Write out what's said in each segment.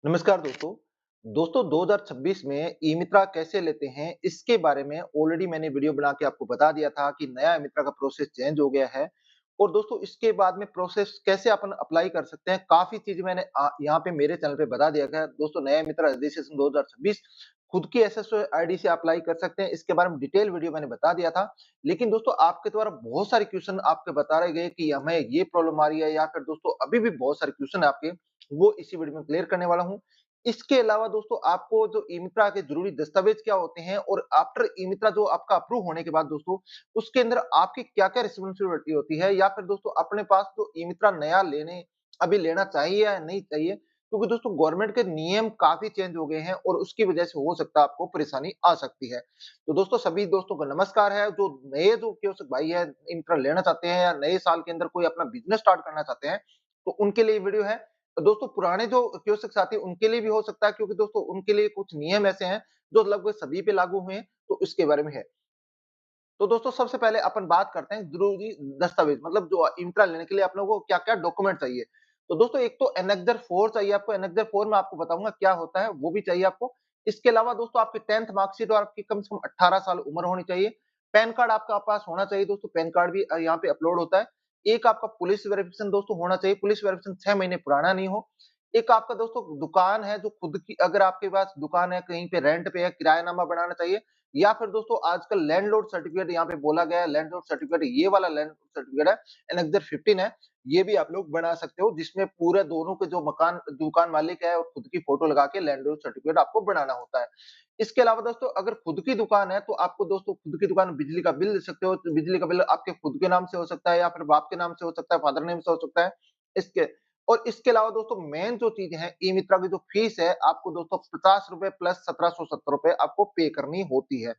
नमस्कार दोस्तों। दोस्तों 2026 में ई-मित्रा कैसे लेते हैं, इसके बारे में ऑलरेडी मैंने वीडियो बना के आपको बता दिया था कि नया ई-मित्रा का प्रोसेस चेंज हो गया है और दोस्तों इसके बाद में प्रोसेस कैसे अपन अप्लाई कर सकते हैं, काफ़ी चीज़ें मैंने यहाँ पे मेरे चैनल पे बता दिया गया है। दोस्तों नया ई-मित्रा रजिस्ट्रेशन 2026 खुद की एसएसओ आईडी से अप्लाई कर सकते हैं, इसके बारे में डिटेल वीडियो मैंने बता दिया था। लेकिन दोस्तों आपके द्वारा बहुत सारे क्वेश्चन आपके बता रहे गए कि हमें ये प्रॉब्लम आ रही है या फिर दोस्तों अभी भी बहुत सारे क्वेश्चन है आपके, वो इसी वीडियो में क्लियर करने वाला हूँ। इसके अलावा दोस्तों आपको जो ई-मित्रा के ज़रूरी दस्तावेज़ क्या होते हैं और आफ्टर ई-मित्रा जो आपका अप्रूव होने के बाद दोस्तों, उसके अंदर आपकी क्या-क्या रिस्पॉन्सिबिलिटी होती है या फिर दोस्तों अपने पास जो ई-मित्रा नया अभी लेना चाहिए या नहीं चाहिए? क्योंकि दोस्तों गवर्नमेंट के नियम काफ़ी चेंज हो गए हैं और उसकी वजह से हो सकता है आपको परेशानी आ सकती है। तो दोस्तों सभी दोस्तों को नमस्कार है, जो कियोस्क भाई है ई-मित्रा लेना चाहते हैं या नए साल के अंदर कोई अपना बिज़नेस स्टार्ट करना चाहते हैं, तो उनके लिए ये वीडियो है। तो दोस्तों पुराने जो कियोस्क साथी उनके लिए भी हो सकता है क्योंकि दोस्तों उनके लिए कुछ नियम ऐसे हैं जो लगभग सभी पे लागू हुए हैं, तो इसके बारे में है। तो दोस्तों सबसे पहले अपन बात करते हैं ज़रूरी दस्तावेज़ मतलब जो इंट्रा लेने के लिए आप लोगों को क्या-क्या डॉक्यूमेंट चाहिए। तो दोस्तों एक तो एनेक्सर 4 चाहिए आपको, एनेक्सर 4 मैं आपको बताऊँगा क्या होता है, वो भी चाहिए आपको। इसके अलावा दोस्तों आपकी 10th मार्कशीट और आपकी कम से कम 18 साल उम्र होनी चाहिए। पैन कार्ड आपका पास होना चाहिए दोस्तों, पैन कार्ड भी यहाँ पे अपलोड होता है। एक आपका पुलिस वेरिफिकेशन दोस्तों होना चाहिए, पुलिस वेरिफिकेशन 6 महीने पुराना नहीं हो। एक आपका दोस्तों दुकान है जो खुद की अगर आपके पास दुकान है, कहीं पे रेंट पे है, किरायानामा बनाना चाहिए या फिर दोस्तों आजकल लैंडलॉर्ड सर्टिफिकेट यहाँ पे बोला गया है, लैंडलॉर्ड सर्टिफिकेट ये वाला लैंडलॉर्ड सर्टिफिकेट है, एनेक्सर 15 है, ये भी आप लोग बना सकते हो जिसमें पूरे दोनों के जो मकान दुकान मालिक है और खुद की फोटो लगा के लैंडलॉर्ड सर्टिफिकेट आपको बनाना होता है। इसके अलावा दोस्तों अगर खुद की दुकान है तो आपको दोस्तों खुद की दुकान बिजली का बिल दे सकते हो, तो बिजली का बिल आपके खुद के नाम से हो सकता है या फिर बाप के नाम से हो सकता है, फादर नेम से हो सकता है। इसके और इसके अलावा दोस्तों मेन जो चीज़ है ई-मित्रा की जो फीस है आपको दोस्तों ₹50 प्लस ₹1770 आपको पे करनी होती है।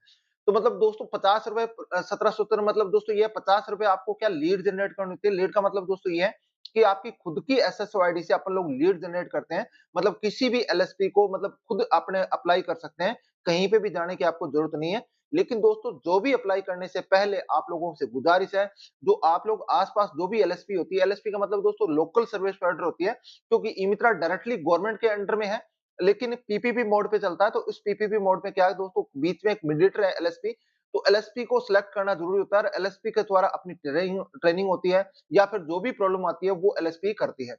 तो मतलब दोस्तों ₹50 1770 मतलब दोस्तों ये ₹50 आपको क्या लीड जनरेट करनी होती है। लीड का मतलब दोस्तों ये है कि आपकी खुद की एसएसओ आईडी से अपन लोग लीड जनरेट करते हैं। मतलब किसी भी एलएसपी को मतलब खुद आपने अप्लाई कर सकते हैं। कहीं पे भी जाने की आपको ज़रूरत नहीं है। लेकिन दोस्तों जो भी अप्लाई करने से पहले आप लोगों से गुज़ारिश है, जो आप लोग आस-पास जो भी एलएसपी होती है, एलएसपी का मतलब दोस्तों लोकल सर्विस प्रोवाइडर होती है, क्योंकि ई-मित्रा डायरेक्टली गवर्नमेंट के अंडर में है। लेकिन पीपीपी मोड पे चलता है, तो इस पीपीपी मोड में क्या है दोस्तों बीच में एक मीडिएटर है एलएसपी, तो एलएसपी को सिलेक्ट करना ज़रूरी होता है और एलएसपी के द्वारा अपनी ट्रेनिंग ट्रेनिंग होती है या फिर जो भी प्रॉब्लम आती है वो एलएसपी करती है।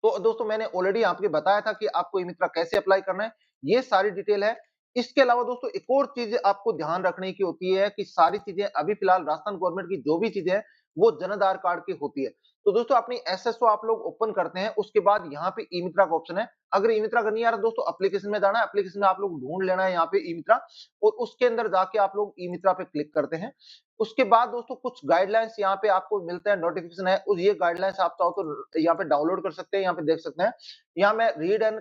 तो दोस्तों मैंने ऑलरेडी आपको बताया था कि आपको ई-मित्रा कैसे अप्लाई करना है, ये सारी डिटेल है। इसके अलावा दोस्तों एक और चीज़ आपको ध्यान रखने की होती है कि सारी चीज़ें अभी फिलहाल राजस्थान गवर्नमेंट की जो भी चीज़ें हैं, वो जन आधार कार्ड की होती है। तो दोस्तों अपनी एसएसओ आप लोग ओपन करते हैं, उसके बाद यहाँ पे ई-मित्रा का ऑप्शन है। अगर ई-मित्रा का नहीं आ रहा दोस्तों एप्लीकेशन में जाना है, एप्लीकेशन में आप लोग ढूँढ लेना है यहाँ पे ई-मित्रा और उसके अंदर जाके आप लोग ई-मित्रा पे क्लिक करते हैं। उसके बाद दोस्तों कुछ गाइडलाइंस यहाँ पे आपको मिलते हैं, नोटिफ़िकेशन है और ये गाइडलाइंस आप चाहो तो यहाँ पे डाउनलोड कर सकते हैं, यहाँ पे देख सकते हैं। यहाँ मैं रीड एंड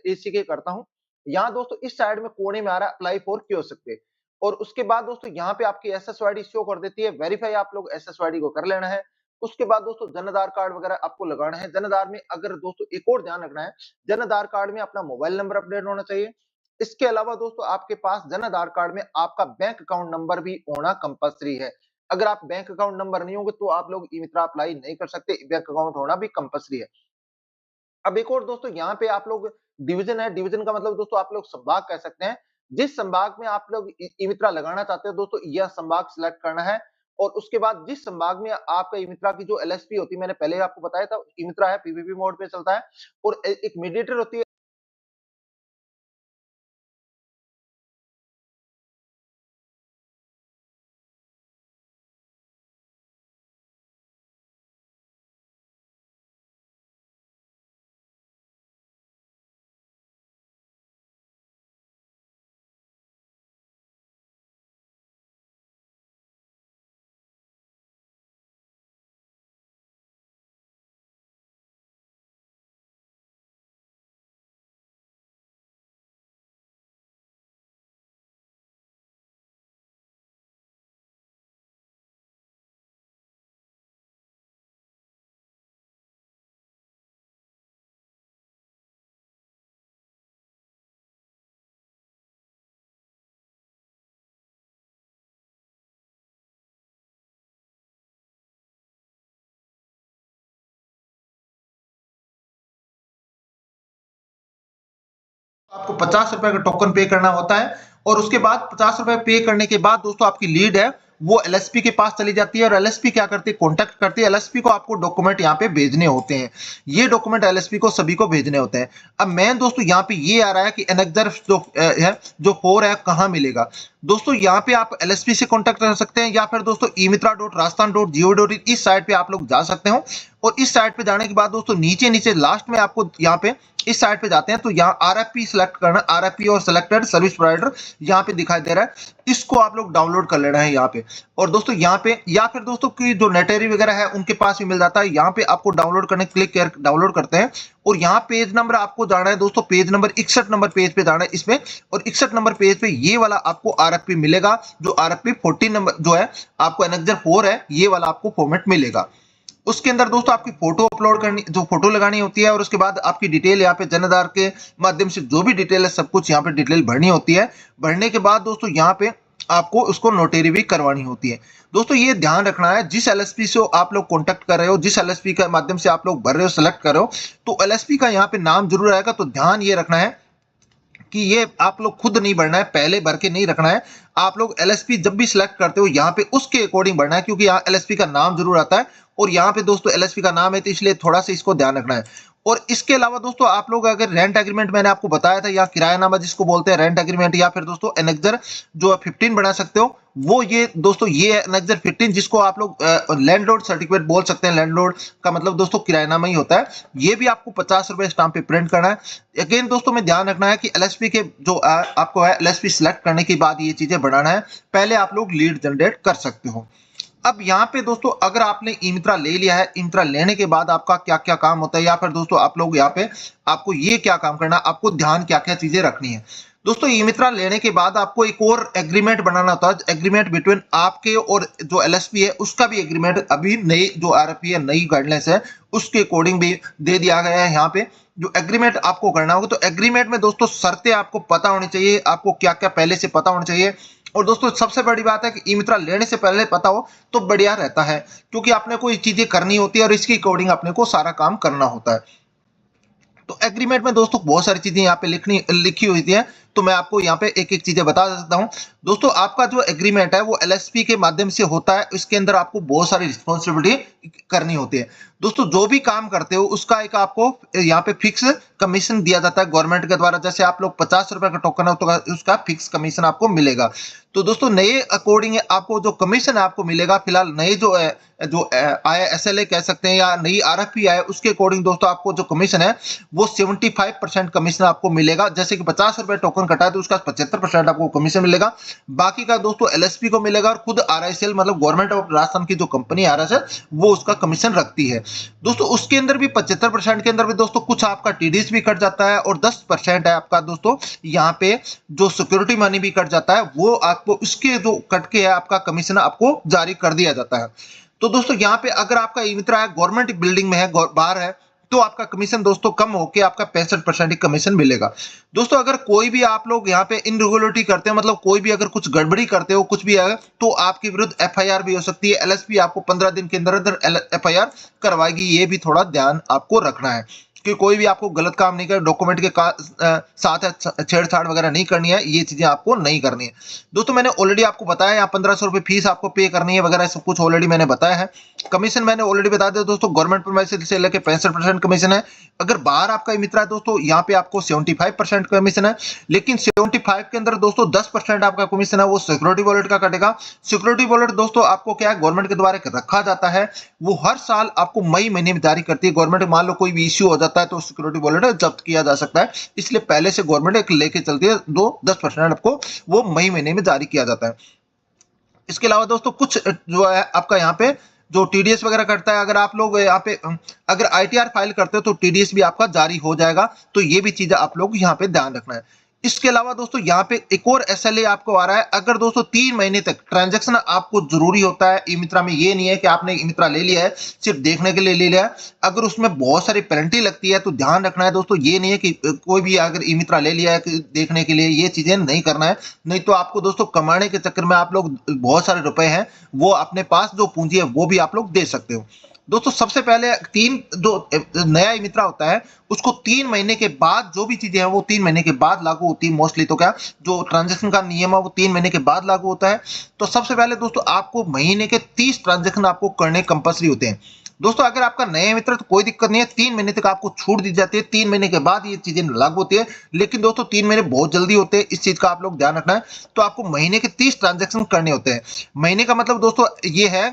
एसीके करता हूँ। यहाँ दोस्तों इस साइड में कोने में आ रहा है अप्लाई फॉर कियोस्क पे और उसके बाद दोस्तों यहाँ पे आपकी एसएसओ आईडी शो कर देती है, वेरीफाई आप लोग एसएसओ आईडी को कर लेना है। उसके बाद दोस्तों जन आधार कार्ड वगैरह आपको लगाना है। जन आधार में अगर दोस्तों एक और ध्यान रखना है, जन आधार कार्ड में अपना मोबाइल नंबर अपडेट होना चाहिए। इसके अलावा दोस्तों आपके पास जन आधार कार्ड में आपका बैंक अकाउंट नंबर भी होना कंपल्सरी है। अगर आप बैंक अकाउंट नंबर नहीं होंगे तो आप लोग ई-मित्रा अप्लाई नहीं कर सकते, बैंक अकाउंट होना भी कंपल्सरी है। अब एक और दोस्तों यहाँ पे आप लोग डिवीज़न है, डिवीज़न का मतलब दोस्तों आप लोग संभाग कह सकते हैं। जिस संभाग में आप लोग ई-मित्रा लगाना चाहते हो दोस्तों यह संभाग सिलेक्ट करना है और उसके बाद जिस संभाग में आपका ई-मित्रा की जो एलएसपी होती है मैंने पहले ही आपको बताया था ई-मित्रा है पीपीपी मोड पे चलता है और एक मीडिएटर होती है आपको 50 रुपए का टोकन पे करना होता है और उसके बाद 50 रुपए पे करने के बाद दोस्तों आपकी लीड है वो एलएसपी के पास चली जाती है और एलएसपी क्या करती है, कॉन्टैक्ट करती है। एलएसपी को आपको डॉक्यूमेंट यहाँ पे भेजने होते हैं, ये डॉक्यूमेंट एलएसपी को सभी को भेजने होते हैं। अब मेन दोस्तों यहाँ पे ये आ रहा है कि एनेक्जर जो है जो 4 है कहाँ मिलेगा। दोस्तों यहाँ पे आप एलएसपी से कॉन्टैक्ट कर सकते हैं या फिर दोस्तों imitra.rajasthan.go.in इस साइट पे आप लोग जा सकते हो। और इस साइट पे जाने के बाद दोस्तों नीचे नीचे लास्ट में आपको यहाँ पे इस साइट पे जाते हैं तो यहाँ आरएफपी सिलेक्ट करना, आरएफपी और सिलेक्टेड सर्विस प्रोवाइडर यहाँ पे दिखाई दे रहा है, इसको आप लोग डाउनलोड कर लेना है यहाँ पे। और दोस्तों यहाँ पे या फिर दोस्तों की जो नेटेरी वगैरह है उनके पास भी मिल जाता है, यहाँ पे आपको डाउनलोड करने क्लिक कर डाउनलोड करते हैं और यहाँ पेज नंबर आपको जाना है दोस्तों, पेज नंबर 61 नंबर पेज पे जाना है इसमें। और 61 नंबर पेज पे ये वाला आपको आरएफपी मिलेगा, जो आरएफपी 14 नंबर जो है आपको एनेक्जर 4 है, ये वाला आपको फॉर्मेट मिलेगा। उसके अंदर दोस्तों आपकी फोटो अपलोड करनी, जो फोटो लगानी होती है और उसके बाद आपकी डिटेल यहाँ पे जन आधार के माध्यम से जो भी डिटेल है सब कुछ यहाँ पे डिटेल भरनी होती है। भरने के बाद दोस्तों यहाँ पे आपको उसको नोटरी भी करवानी होती है। दोस्तों ये ध्यान रखना है, जिस एलएसपी से आप लोग कांटेक्ट कर रहे हो, जिस एलएसपी के माध्यम से आप लोग भर रहे हो, सेलेक्ट कर रहे हो, तो एलएसपी का यहाँ पे नाम जरूर आएगा। तो ध्यान ये रखना है कि ये आप लोग खुद नहीं भरना है, पहले भर के नहीं रखना है। आप लोग एलएसपी जब भी सिलेक्ट करते हो यहाँ पे उसके अकॉर्डिंग भरना है, क्योंकि यहाँ एलएसपी का नाम जरूर आता है और यहाँ पे दोस्तों एलएसपी का नाम है तो इसलिए थोड़ा सा इसको ध्यान रखना है। और इसके अलावा दोस्तों आप लोग अगर रेंट एग्रीमेंट मैंने आपको बताया था या किरायानामा जिसको बोलते हैं रेंट एग्रीमेंट, या फिर दोस्तों एनेक्जर जो 15 बना सकते हो, वो ये दोस्तों ये एनेक्जर 15 जिसको आप लोग लैंडलॉर्ड सर्टिफिकेट बोल सकते हैं। लैंडलॉर्ड का मतलब दोस्तों किरायानामा ही होता है। ये भी आपको 50 रुपए स्टाम्प पे प्रिंट करना है। अगेन दोस्तों में ध्यान रखना है कि एलएसपी के जो आपको है एलएसपी सिलेक्ट करने के बाद ये चीजें बनाना है, पहले आप लोग लीड जनरेट कर सकते हो। अब यहाँ पे दोस्तों अगर आपने ई मित्रा ले लिया है, ई मित्रा लेने के बाद आपका क्या क्या काम होता है, या फिर दोस्तों आप लोग यहाँ पे आपको ये क्या काम करना है, आपको ध्यान क्या क्या चीजें रखनी है। दोस्तों ई मित्रा लेने के बाद आपको एक और एग्रीमेंट बनाना होता है, एग्रीमेंट बिटवीन आपके और जो एलएसपी है उसका भी एग्रीमेंट अभी नई जो आरएफपी है, नई गाइडलाइंस है उसके अकॉर्डिंग भी दे दिया गया है। यहाँ पे जो एग्रीमेंट आपको करना होगा, तो एग्रीमेंट में दोस्तों शर्तें आपको पता होनी चाहिए, आपको क्या क्या पहले से पता होना चाहिए। और दोस्तों सबसे बड़ी बात है कि ई मित्रा लेने से पहले पता हो तो बढ़िया रहता है, क्योंकि आपने कोई चीजें करनी होती है और इसकी अकॉर्डिंग अपने को सारा काम करना होता है। तो एग्रीमेंट में दोस्तों बहुत सारी चीजें यहाँ पे लिखी हुई है, तो मैं आपको यहाँ पे एक एक चीजें बता सकता हूँ। दोस्तों आपका जो एग्रीमेंट है वो एलएसपी के माध्यम से होता है, इसके अंदर आपको बहुत सारी रिस्पॉन्सिबिलिटी करनी होती है। दोस्तों जो भी काम करते हो उसका एक आपको यहाँ पे फिक्स कमीशन दिया जाता है गवर्नमेंट के द्वारा। जैसे आप लोग 50 रुपए का टोकन है तो उसका फिक्स कमीशन आपको मिलेगा। तो दोस्तों नए अकॉर्डिंग आपको जो कमीशन आपको मिलेगा, फिलहाल नए जो है जो आया एसएलए कह सकते हैं या नई आरएफपी आए, उसके अकॉर्डिंग दोस्तों आपको जो कमीशन है वो 75% कमीशन आपको मिलेगा। जैसे कि 50 रुपए टोकन कटा है तो उसका 75% आपको कमीशन मिलेगा, बाकी का दोस्तों एलएसपी को मिलेगा और खुद आरआईसीएल मतलब गवर्नमेंट ऑफ राजस्थान की जो कंपनी आरआईसीएल वो उसका कमीशन रखती है। दोस्तों उसके अंदर भी 75% के अंदर भी दोस्तों कुछ आपका टीडीएस भी कट जाता है और 10% है आपका दोस्तों यहाँ पे जो सिक्योरिटी मनी भी कट जाता है, वो आपको इसके जो कट के है आपका कमीशन आपको जारी कर दिया जाता है। तो दोस्तों यहाँ पे अगर आपका ई मित्रा है गवर्नमेंट बिल्डिंग में है, बाहर है, तो आपका कमीशन दोस्तों कम होके आपका 65% ही कमीशन मिलेगा। दोस्तों अगर कोई भी आप लोग यहाँ पे इनरेगुलरिटी करते हैं, मतलब कोई भी अगर कुछ गड़बड़ी करते हो कुछ भी है, तो आपके विरुद्ध एफआईआर भी हो सकती है। एलएसपी आपको 15 दिन के अंदर अंदर एफआईआर करवाएगी, ये भी थोड़ा ध्यान आपको रखना है कि कोई भी आपको गलत काम नहीं कर, डॉक्यूमेंट के साथ छेड़छाड़ वगैरह नहीं करनी है, ये चीजें आपको नहीं करनी है। दोस्तों मैंने ऑलरेडी आपको बताया यहाँ 1500 रुपए फीस आपको पे करनी है वगैरह सब कुछ ऑलरेडी मैंने बताया है। कमीशन मैंने ऑलरेडी बता दिया दोस्तों, गवर्नमेंट प्रीमाइसेस से लेकर 65% कमीशन है। अगर बाहर आपका ई मित्रा है दोस्तों यहाँ पे आपको 75% कमीशन है, लेकिन 75 के अंदर दोस्तों 10% आपका कमीशन है वो सिक्योरिटी वॉलेट का कटेगा। सिक्योरिटी वॉलेट दोस्तों आपको क्या है गवर्नमेंट के द्वारा रखा जाता है, वो हर साल आपको मई महीने में जारी करती है गवर्नमेंट। मान लो कोई भी इश्यू हो जाता है तो सिक्योरिटी वॉलेट जब्त किया जा सकता है, इसलिए पहले से गवर्नमेंट एक लेके चलती है, 10% आपको वो मई महीने में जारी किया जाता है। इसके अलावा दोस्तों कुछ जो है आपका यहाँ पे जो टीडीएस वगैरह करता है, अगर आप लोग यहाँ पे अगर आईटीआर फाइल करते हो तो टीडीएस भी आपका जारी हो जाएगा। तो ये भी चीजें आप लोग यहाँ पे ध्यान रखना है। इसके अलावा दोस्तों यहाँ पे एक और एसएलए आपको आ रहा है, अगर दोस्तों 3 महीने तक ट्रांजैक्शन आपको जरूरी होता है ई मित्रा में। ये नहीं है कि आपने ई मित्रा ले लिया है सिर्फ देखने के लिए ले लिया है, अगर उसमें बहुत सारी पेनल्टी लगती है तो ध्यान रखना है दोस्तों। ये नहीं है कि कोई भी अगर ई मित्रा ले लिया है देखने के लिए, ये चीजें नहीं करना है, नहीं तो आपको दोस्तों कमाने के चक्कर में आप लोग बहुत सारे रुपए हैं वो अपने पास जो पूंजी है वो भी आप लोग दे सकते हो। दोस्तों सबसे पहले नया ई मित्रा होता है उसको 3 महीने के बाद जो भी चीजें हैं वो 3 महीने के बाद लागू होती है। मोस्टली तो क्या जो ट्रांजैक्शन का नियम है वो 3 महीने के बाद लागू होता है। तो सबसे पहले दोस्तों आपको महीने के 30 ट्रांजैक्शन आपको करने कंपल्सरी होते हैं। दोस्तों अगर आपका नया मित्र तो कोई दिक्कत नहीं है, 3 महीने तक आपको छूट दी जाती है, 3 महीने के बाद ये चीजें लागू होती है। लेकिन दोस्तों 3 महीने बहुत जल्दी होते हैं, इस चीज का आप लोग ध्यान रखना है। तो आपको महीने के 30 ट्रांजैक्शन करने होते हैं। महीने का मतलब दोस्तों ये है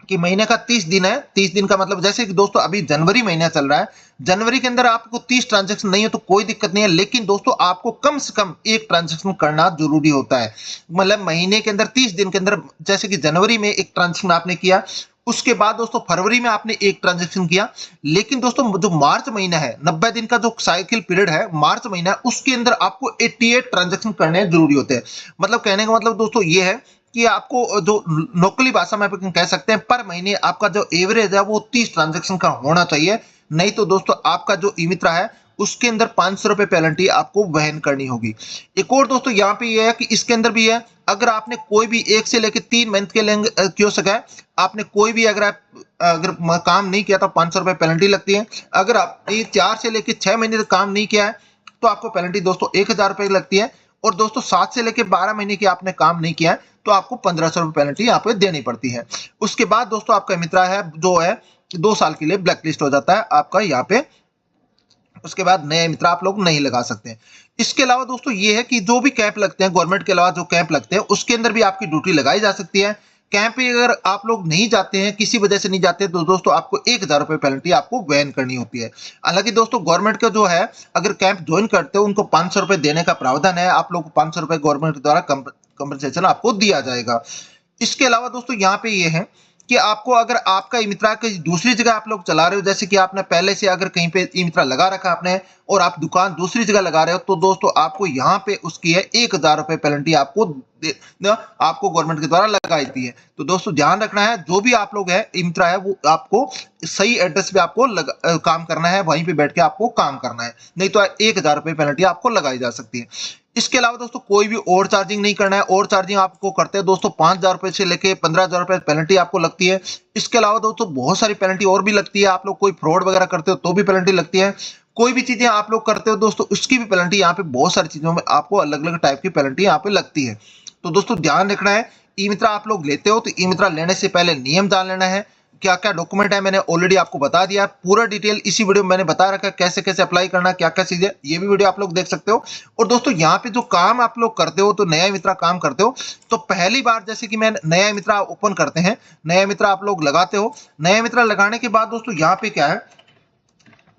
कि महीने का 30 दिन है। 30 दिन का मतलब जैसे कि दोस्तों अभी जनवरी महीना चल रहा है, जनवरी के अंदर आपको 30 ट्रांजैक्शन नहीं है तो कोई दिक्कत नहीं है, लेकिन दोस्तों आपको कम से कम एक ट्रांजैक्शन करना जरूरी होता है। मतलब महीने के अंदर 30 दिन के अंदर, जैसे कि जनवरी में एक ट्रांजैक्शन आपने किया, उसके बाद दोस्तों फरवरी में आपने एक ट्रांजैक्शन किया, लेकिन दोस्तों जो मार्च महीना है, 90 दिन का जो साइकिल पीरियड है, मार्च महीना है, उसके अंदर आपको 88 ट्रांजैक्शन करने जरूरी होते हैं। मतलब कहने का मतलब दोस्तों ये है कि आपको जो लोकली भाषा में अपन कह सकते हैं पर महीने आपका जो एवरेज है वो 30 ट्रांजैक्शन का होना चाहिए। नहीं तो दोस्तों आपका जो ई मित्रा है उसके अंदर 500 रुपए पेनल्टी आपको वहन करनी होगी। एक और दोस्तों यहाँ पे ये है कि इसके अंदर भी है, अगर आपने कोई भी 1 से लेकर 3 मंथ के लिए क्यों सका है, आपने कोई भी अगर काम नहीं किया तो 500 रुपए पेनल्टी लगती है। अगर आपने 4 से लेकर 6 महीने तक काम नहीं किया है तो आपको पेनल्टी दोस्तों 1000 रुपए लगती है। और दोस्तों 7 से लेकर 12 महीने की आपने काम नहीं किया है तो आपको 1500 रुपए पेनल्टी यहाँ पे देनी पड़ती है। उसके बाद दोस्तों आपका मित्रा है जो है 2 साल के लिए ब्लैक लिस्ट हो जाता है आपका यहाँ पे। उसके बाद नए मित्र आप लोग नहीं लगा सकते। इसके अलावा दोस्तों ये है कि जो भी कैंप लगते हैं गवर्नमेंट के अलावा, जो कैंप लगते हैं उसके अंदर भी आपकी ड्यूटी लगाई जा सकती है। कैंप पे अगर आप लोग नहीं जाते हैं, किसी वजह से नहीं जाते, तो दोस्तों आपको 1000 रुपए पेनल्टी आपको वहन करनी होती है। हालांकि दोस्तों गवर्नमेंट का जो है अगर कैंप ज्वाइन करते हो उनको 500 रुपए देने का प्रावधान है, आप लोग को 500 रुपए गवर्नमेंट द्वारा कंपनसेशन आपको दिया जाएगा। इसके अलावा दोस्तों यहाँ पे ये है कि आपको अगर आपका ई मित्रा कहीं दूसरी जगह आप लोग चला रहे हो, जैसे कि आपने पहले से अगर कहीं पे ई मित्रा लगा रखा आपने और आप दुकान दूसरी जगह लगा रहे हो, तो दोस्तों आपको यहाँ पे उसकी है 1000 रुपए पेनल्टी आपको गवर्नमेंट के द्वारा लगाई जाती है। तो दोस्तों ध्यान रखना है, जो भी आप लोग है ई मित्रा है वो आपको सही एड्रेस पे आपको काम करना है, वहीं पे बैठ के आपको काम करना है, नहीं तो 1000 रुपए पेनल्टी आपको लगाई जा सकती है। इसके अलावा दोस्तों कोई भी ओवर चार्जिंग नहीं करना है। ओवर चार्जिंग आपको करते हैं दोस्तों 5000 रुपए से लेके 15000 रुपए पेनल्टी आपको लगती है। इसके अलावा दोस्तों बहुत सारी पेनल्टी और भी लगती है। आप लोग कोई फ्रॉड वगैरह करते हो तो भी पेनल्टी लगती है। कोई भी चीजें आप लोग करते हो दोस्तों उसकी भी पेनल्टी, यहाँ पे बहुत सारी चीजों में आपको अलग अलग टाइप की पेनल्टी यहाँ पे लगती है। तो दोस्तों ध्यान रखना है, ई मित्रा आप लोग लेते हो तो ई मित्रा लेने से पहले नियम जान लेना है, क्या क्या डॉक्यूमेंट है मैंने ऑलरेडी आपको बता दिया। पूरा डिटेल इसी वीडियो में मैंने बता रखा है, कैसे कैसे अप्लाई करना, क्या क्या चीजें, ये भी वीडियो आप लोग देख सकते हो। और दोस्तों यहाँ पे जो काम आप लोग करते हो, तो नया मित्रा काम करते हो तो पहली बार जैसे कि मैं नया मित्रा ओपन करते हैं, नया मित्रा आप लोग लगाते हो। नया मित्रा लगाने के बाद दोस्तों यहाँ पे क्या है,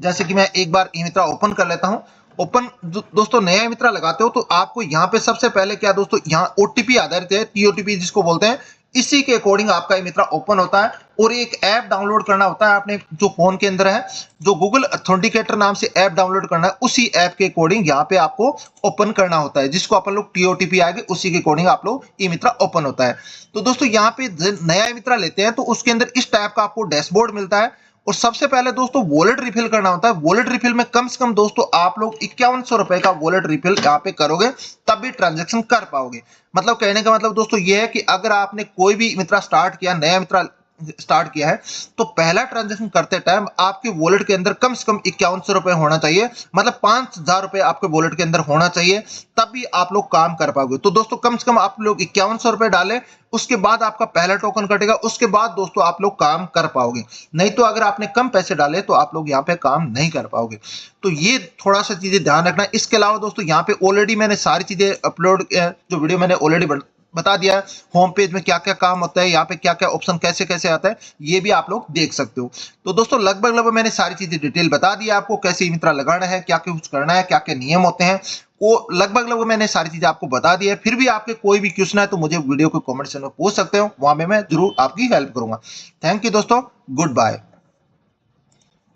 जैसे कि मैं एक बार ई मित्रा ओपन कर लेता हूं। ओपन दोस्तों नया मित्रा लगाते हो तो आपको यहाँ पे सबसे पहले क्या दोस्तों, यहाँ ओटीपी आधारित है, टीओटीपी जिसको बोलते हैं, इसी के अकॉर्डिंग आपका ई मित्रा ओपन होता है। और एक ऐप डाउनलोड करना होता है आपने, जो फोन के अंदर है, जो गूगल ऑथेंटिकेटर नाम से ऐप डाउनलोड करना है, उसी ऐप के अकॉर्डिंग यहाँ पे आपको ओपन करना होता है, जिसको अपन लोग टीओटीपी आएगी उसी के अकॉर्डिंग आप लोग ई मित्रा ओपन होता है। तो दोस्तों यहाँ पे नया ई मित्रा लेते हैं तो उसके अंदर इस टाइप का आपको डैशबोर्ड मिलता है। और सबसे पहले दोस्तों वॉलेट रिफिल करना होता है। वॉलेट रिफिल में कम से कम दोस्तों आप लोग 5100 रुपए का वॉलेट रिफिल यहाँ पे करोगे तब भी ट्रांजैक्शन कर पाओगे। मतलब कहने का मतलब दोस्तों ये है कि अगर आपने कोई भी मित्रा स्टार्ट किया, नया मित्रा स्टार्ट किया है, तो पहला ट्रांजैक्शन करते टाइम आपके वॉलेट के अंदर कम से कम 5100 रुपए होना चाहिए, मतलब 5000 रुपए आपके वॉलेट के अंदर होना चाहिए, तभी आप लोग काम कर पाओगे। तो दोस्तों कम से कम आप लोग 5100 रुपए डालें, उसके बाद आपका पहला टोकन कटेगा, उसके बाद दोस्तों आप लोग काम कर पाओगे। नहीं तो अगर आपने कम पैसे डाले तो आप लोग यहाँ पे काम नहीं कर पाओगे। तो ये थोड़ा सा चीजें ध्यान रखना है। इसके अलावा दोस्तों यहाँ पे ऑलरेडी मैंने सारी चीजें अपलोड, जो वीडियो मैंने ऑलरेडी बता दिया है, होम पेज में क्या क्या काम होता है, यहाँ पे क्या क्या ऑप्शन कैसे कैसे आता है, ये भी आप लोग देख सकते हो। तो दोस्तों लगभग मैंने सारी चीजें डिटेल बता दी है आपको, कैसे ई मित्रा लगाना है, क्या क्या कुछ करना है, क्या क्या नियम होते हैं, वो लगभग मैंने सारी चीजें आपको बता दी है। फिर भी आपके कोई भी क्वेश्चन है तो मुझे वीडियो के कमेंट सेक्शन में पूछ सकते हो, वहां में मैं जरूर आपकी हेल्प करूंगा। थैंक यू दोस्तों, गुड बाय।